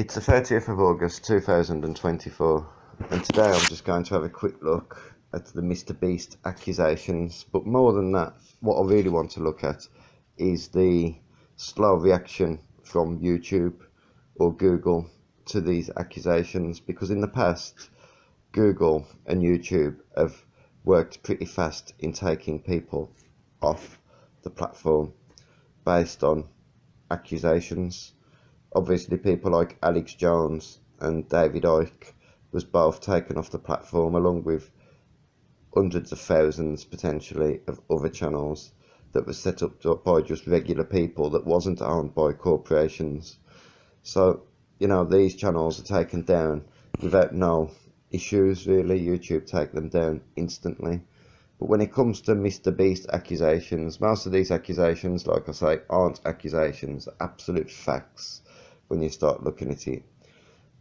It's the 30th of August 2024, and today I'm just going to have a quick look at the Mr. Beast accusations. But more than that, what I really want to look at is the slow reaction from YouTube or Google to these accusations, because in the past, Google and YouTube have worked pretty fast in taking people off the platform based on accusations. Obviously, people like Alex Jones and David Icke was both taken off the platform, along with hundreds of thousands potentially of other channels that were set up by just regular people that wasn't owned by corporations. So, these channels are taken down without no issues really. YouTube take them down instantly. But when it comes to Mr. Beast accusations, most of these accusations, like I say, aren't accusations, absolute facts when you start looking at it.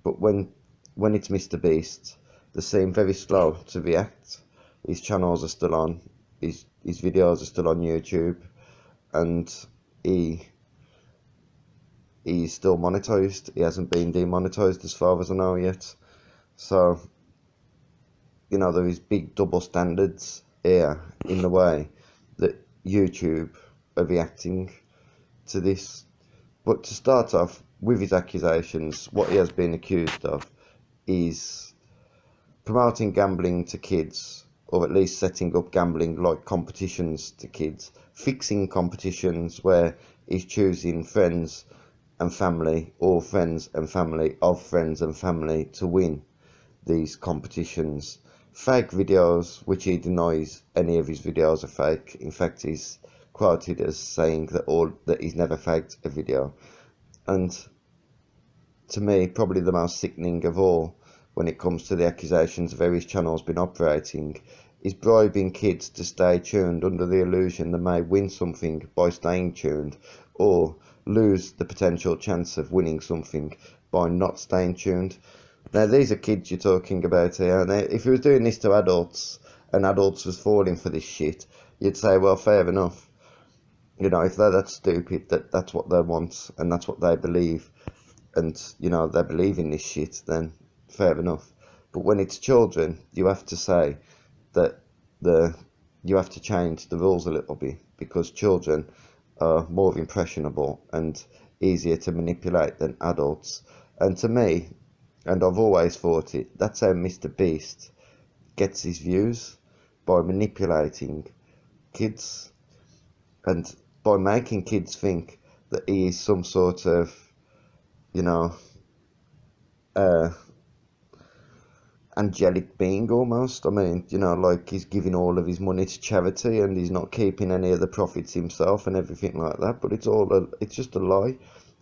But when it's Mr. Beast, they seem very slow to react. His channels are still on, his videos are still on YouTube, and he's still monetized. He hasn't been demonetized as far as I know yet. So, there is big double standards here in the way that YouTube are reacting to this. But to start off with his accusations, what he has been accused of is promoting gambling to kids, or at least setting up gambling like competitions to kids, fixing competitions where he's choosing friends and family, or friends and family of friends and family to win these competitions. Fake videos, which he denies any of his videos are fake. In fact, he's quoted as saying that he's never faked a video. And to me, probably the most sickening of all when it comes to the accusations of how his channel's been operating is bribing kids to stay tuned under the illusion they may win something by staying tuned, or lose the potential chance of winning something by not staying tuned. Now, these are kids you're talking about here, and if he was doing this to adults, and adults was falling for this shit, you'd say, well, fair enough. If they're that stupid, that's what they want, and that's what they believe, and, they believe in this shit, then fair enough. But when it's children, you have to say that you have to change the rules a little bit, because children are more impressionable and easier to manipulate than adults. And to me, and I've always thought it, that's how Mr. Beast gets his views, by manipulating kids and by making kids think that he is some sort of, angelic being almost. I mean, like he's giving all of his money to charity and he's not keeping any of the profits himself and everything like that. But it's just a lie.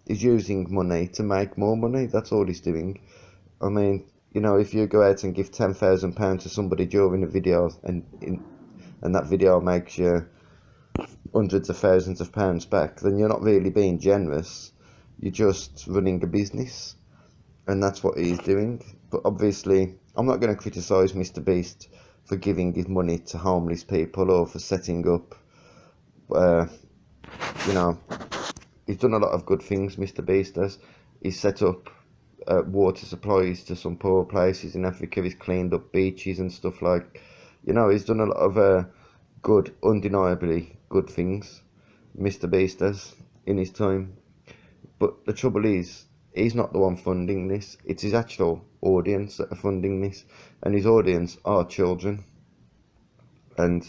He's using money to make more money. That's all he's doing. I mean, if you go out and give £10,000 to somebody during a video, and that video makes you hundreds of thousands of pounds back, then you're not really being generous. You're just running a business, and that's what he's doing. But obviously, I'm not going to criticise Mr. Beast for giving his money to homeless people, or for setting up, he's done a lot of good things, Mr. Beast has. He's set up water supplies to some poor places in Africa. He's cleaned up beaches and stuff like, he's done a lot of good, undeniably good things, Mr. Beast has, in his time. But the trouble is, he's not the one funding this. It's his actual audience that are funding this, and his audience are children. And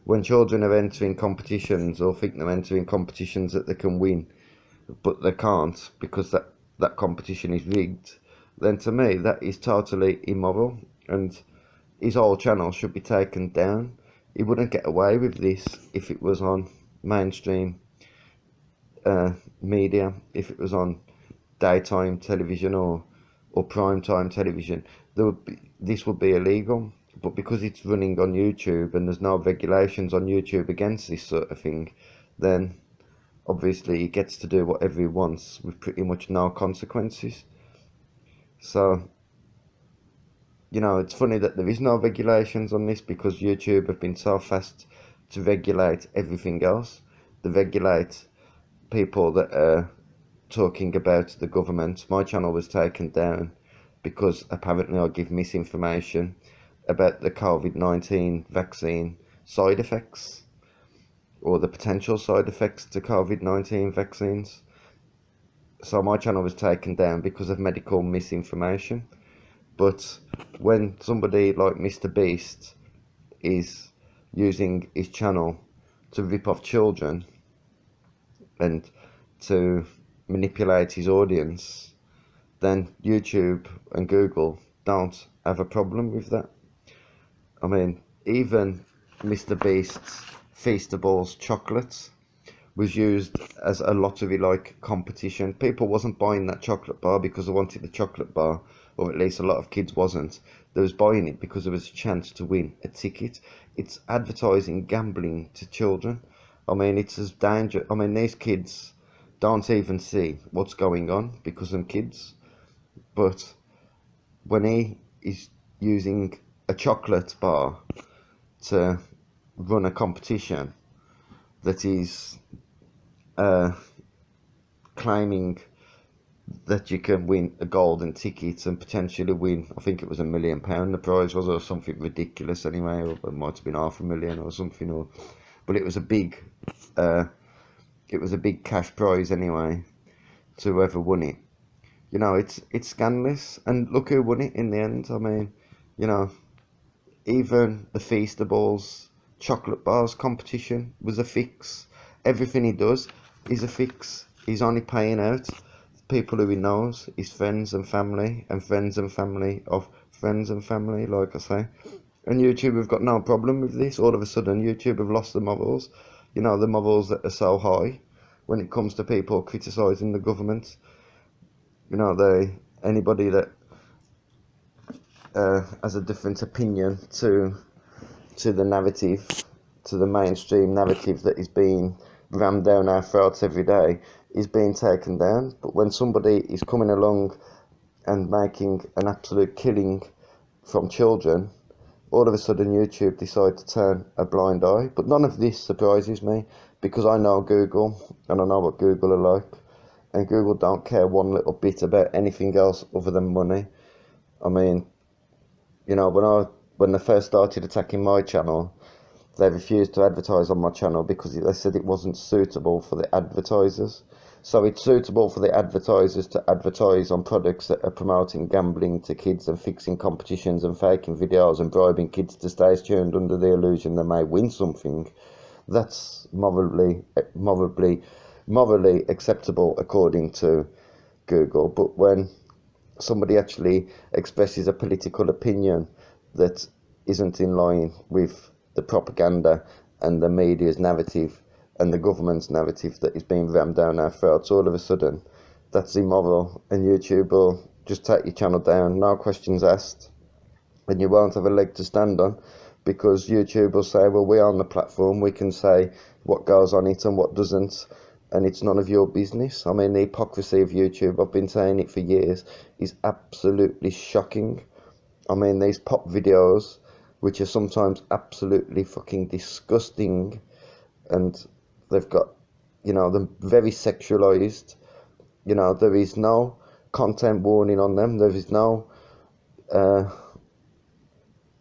when children are entering competitions, or think they're entering competitions that they can win, but they can't because that competition is rigged, then to me that is totally immoral, and his whole channel should be taken down. He wouldn't get away with this if it was on mainstream media, if it was on daytime television or primetime television. This would be illegal. But because it's running on YouTube and there's no regulations on YouTube against this sort of thing, then obviously he gets to do whatever he wants with pretty much no consequences. So, it's funny that there is no regulations on this, because YouTube have been so fast to regulate everything else. They regulate people that are talking about the government. My channel was taken down because apparently I give misinformation about the COVID-19 vaccine side effects, or the potential side effects to COVID-19 vaccines. So my channel was taken down because of medical misinformation. But when somebody like Mr. Beast is using his channel to rip off children and to manipulate his audience, then YouTube and Google don't have a problem with that. I mean, even Mr. Beast's Feastables chocolates was used as a lottery-like competition. People wasn't buying that chocolate bar because they wanted the chocolate bar, or at least a lot of kids wasn't. They was buying it because there was a chance to win a ticket. It's advertising gambling to children. I mean, it's as dangerous. I mean, these kids don't even see what's going on because they're kids. But when he is using a chocolate bar to run a competition that is claiming that you can win a golden ticket and potentially win, I think it was £1 million the prize was, or something ridiculous anyway, or it might have been £500,000 or something, or but it was a big cash prize anyway to whoever won it. You know, it's scandalous, and look who won it in the end. I mean, you know, even the Feastables chocolate bars competition was a fix. Everything he does is a fix. He's only paying out people who he knows, his friends and family, and friends and family of friends and family, like I say. And YouTube have got no problem with this. All of a sudden, YouTube have lost the morals. You know, the morals that are so high when it comes to people criticising the government. You know, anybody that has a different opinion to the narrative, to the mainstream narrative that is being rammed down our throats every day, is being taken down. But when somebody is coming along and making an absolute killing from children, all of a sudden YouTube decide to turn a blind eye. But none of this surprises me, because I know Google, and I know what Google are like, and Google don't care one little bit about anything else other than money. I mean, you know, when they first started attacking my channel, they refused to advertise on my channel because they said it wasn't suitable for the advertisers. So it's suitable for the advertisers to advertise on products that are promoting gambling to kids and fixing competitions and faking videos and bribing kids to stay tuned under the illusion they may win something. That's morally acceptable according to Google. But when somebody actually expresses a political opinion that isn't in line with the propaganda and the media's narrative and the government's narrative that is being rammed down our throats, all of a sudden that's immoral, and YouTube will just take your channel down, no questions asked, and you won't have a leg to stand on, because YouTube will say, well, we own the platform, we can say what goes on it and what doesn't, and it's none of your business. I mean, the hypocrisy of YouTube, I've been saying it for years, is absolutely shocking. I mean, these pop videos, which are sometimes absolutely fucking disgusting, and they've got, you know, them very sexualized. You know, there is no content warning on them. There is no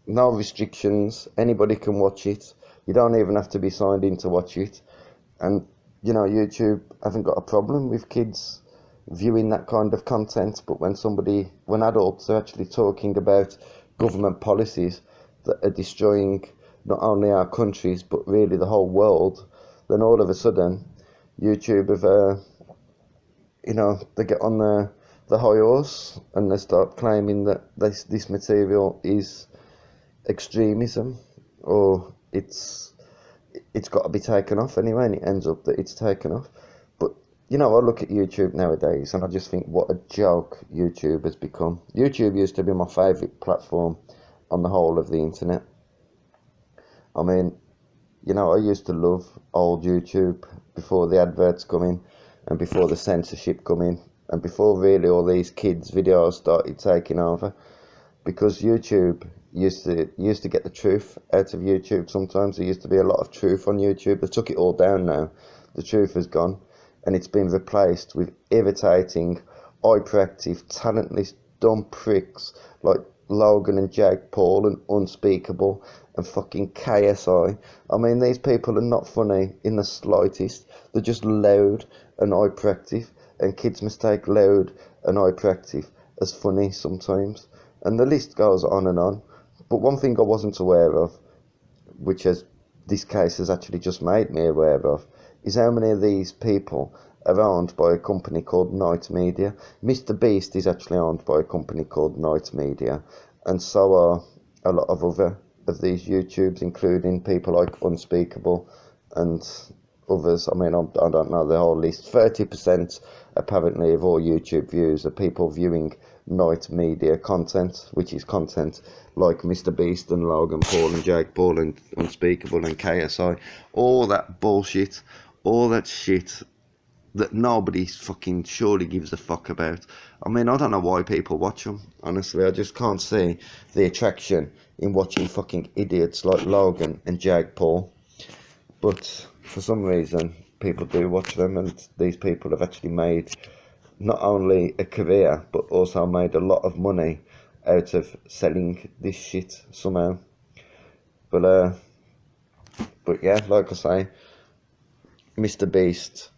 restrictions. Anybody can watch it. You don't even have to be signed in to watch it. And, you know, YouTube haven't got a problem with kids viewing that kind of content. But when adults are actually talking about government policies that are destroying not only our countries but really the whole world, then all of a sudden YouTube have you know, they get on the high horse and they start claiming that this material is extremism, or it's got to be taken off anyway, and it ends up that it's taken off. But, you know, I look at YouTube nowadays and I just think what a joke YouTube has become. YouTube used to be my favourite platform on the whole of the internet. I mean, you know, I used to love old YouTube before the adverts come in and before the censorship come in and before really all these kids' videos started taking over, because YouTube used to get the truth out of YouTube sometimes. There used to be a lot of truth on YouTube. They took it all down now. The truth has gone. and it's been replaced with irritating, hyperactive, talentless, dumb pricks like Logan and Jake Paul and Unspeakable and fucking KSI. I mean, these people are not funny in the slightest. They're just loud and hyperactive, and kids mistake loud and hyperactive as funny sometimes. And the list goes on and on. But one thing I wasn't aware of, which has this case has actually just made me aware of, is how many of these people are owned by a company called Night Media. Mr. Beast is actually owned by a company called Night Media, and so are a lot of other of these YouTubes, including people like Unspeakable and others. I mean, I don't know the whole list. 30% apparently of all YouTube views are people viewing Night Media content, which is content like Mr. Beast and Logan Paul and Jake Paul and Unspeakable and KSI. All that bullshit, all that shit that nobody fucking surely gives a fuck about. I mean, I don't know why people watch them. Honestly, I just can't see the attraction in watching fucking idiots like Logan and Jake Paul. But for some reason, people do watch them, and these people have actually made not only a career, but also made a lot of money out of selling this shit somehow. But yeah, like I say, Mr. Beast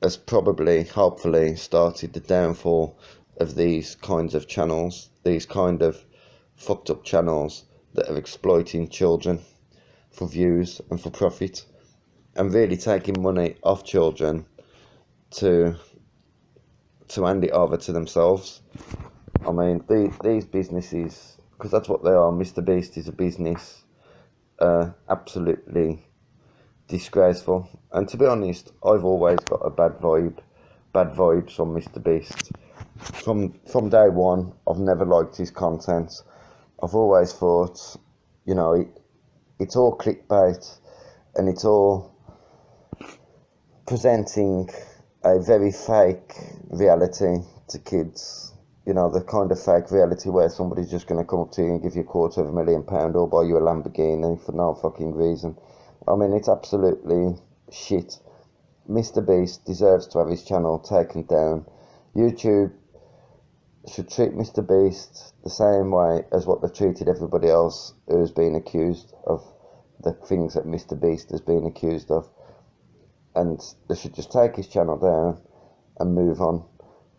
has probably, hopefully, started the downfall of these kinds of channels, these kind of fucked up channels that are exploiting children for views and for profit, and really taking money off children to hand it over to themselves. I mean, these businesses, because that's what they are. Mr. Beast is a business, absolutely disgraceful. And to be honest, I've always got a bad vibes from Mr. Beast. From day one, I've never liked his content. I've always thought, you know, it's all clickbait, and it's all presenting a very fake reality to kids. You know, the kind of fake reality where somebody's just going to come up to you and give you £250,000 or buy you a Lamborghini for no fucking reason. I mean, it's absolutely shit. Mr. Beast deserves to have his channel taken down. YouTube should treat Mr. Beast the same way as what they've treated everybody else who's been accused of the things that Mr. Beast has been accused of. And they should just take his channel down and move on.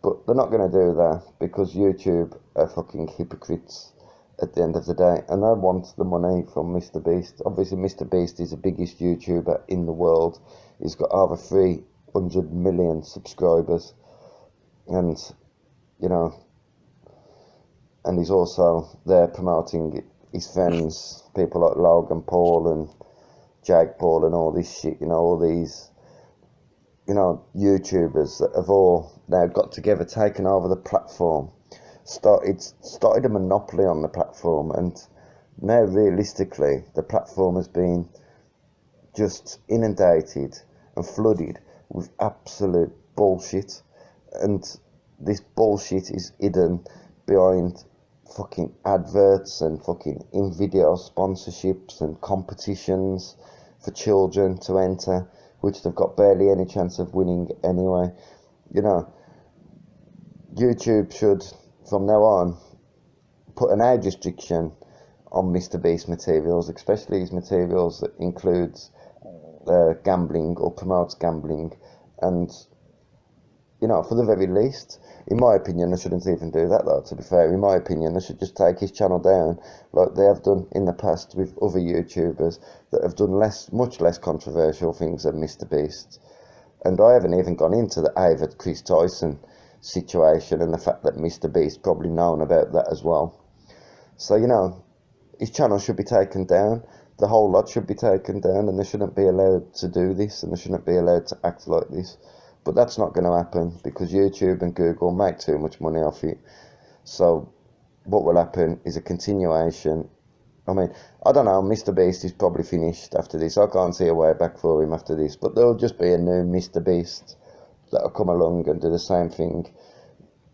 But they're not going to do that because YouTube are fucking hypocrites at the end of the day, and they want the money from Mr. Beast. Obviously, Mr. Beast is the biggest YouTuber in the world. He's got over 300 million subscribers, and you know, and he's also there promoting his friends, people like Logan Paul and Jake Paul and all this shit. You know, all these, you know, YouTubers that have all now got together, taken over the platform, started a monopoly on the platform, and now realistically the platform has been just inundated and flooded with absolute bullshit, and this bullshit is hidden behind fucking adverts and fucking in-video sponsorships and competitions for children to enter, which they've got barely any chance of winning anyway. You know, YouTube should, from now on, put an age restriction on Mr. Beast materials, especially his materials that includes gambling or promotes gambling. And, you know, for the very least, in my opinion, they shouldn't even do that, though, to be fair. In my opinion, they should just take his channel down like they have done in the past with other YouTubers that have done much less controversial things than Mr. Beast. And I haven't even gone into the Ava Chris Tyson situation and the fact that Mr. Beast probably known about that as well. So, you know, his channel should be taken down. The whole lot should be taken down, and they shouldn't be allowed to do this, and they shouldn't be allowed to act like this. But that's not going to happen because YouTube and Google make too much money off it. So what will happen is a continuation. I mean, I don't know, Mr. Beast is probably finished after this. I can't see a way back for him after this. But there'll just be a new Mr. Beast that'll come along and do the same thing.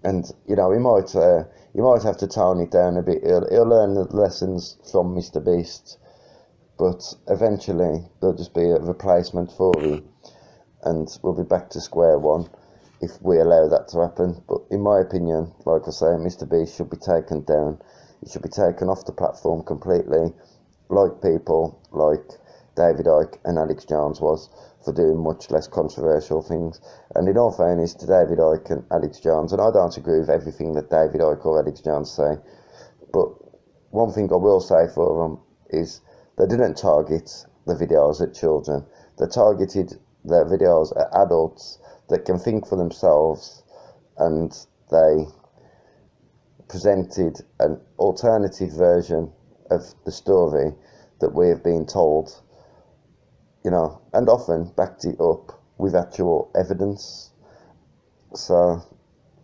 And, you know, he might have to tone it down a bit. He'll learn the lessons from Mr. Beast. But eventually, there'll just be a replacement for him. and we'll be back to square one if we allow that to happen. But in my opinion, like I say, Mr. Beast should be taken down. He should be taken off the platform completely, like people like David Icke and Alex Jones was, for doing much less controversial things. And in all fairness to David Icke and Alex Jones, and I don't agree with everything that David Icke or Alex Jones say, but one thing I will say for them is they didn't target the videos at children. They targeted their videos at adults that can think for themselves, and they presented an alternative version of the story that we have been told, you know, and often backed it up with actual evidence. So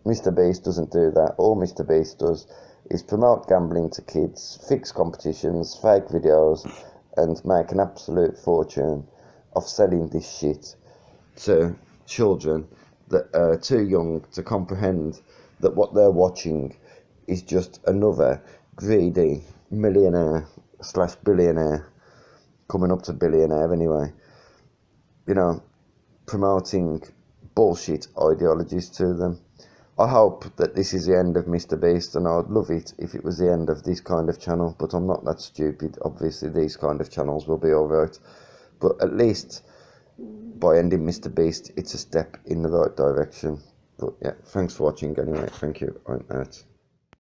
Mr. Beast doesn't do that. All Mr. Beast does is promote gambling to kids, fix competitions, fake videos, and make an absolute fortune of selling this shit to children that are too young to comprehend that what they're watching is just another greedy millionaire slash billionaire, coming up to billionaire anyway, you know, promoting bullshit ideologies to them. I hope that this is the end of Mr. Beast, and I'd love it if it was the end of this kind of channel, but I'm not that stupid. Obviously these kind of channels will be alright, but at least by ending Mr. Beast, it's a step in the right direction. But yeah, thanks for watching anyway. Thank you. I'm out.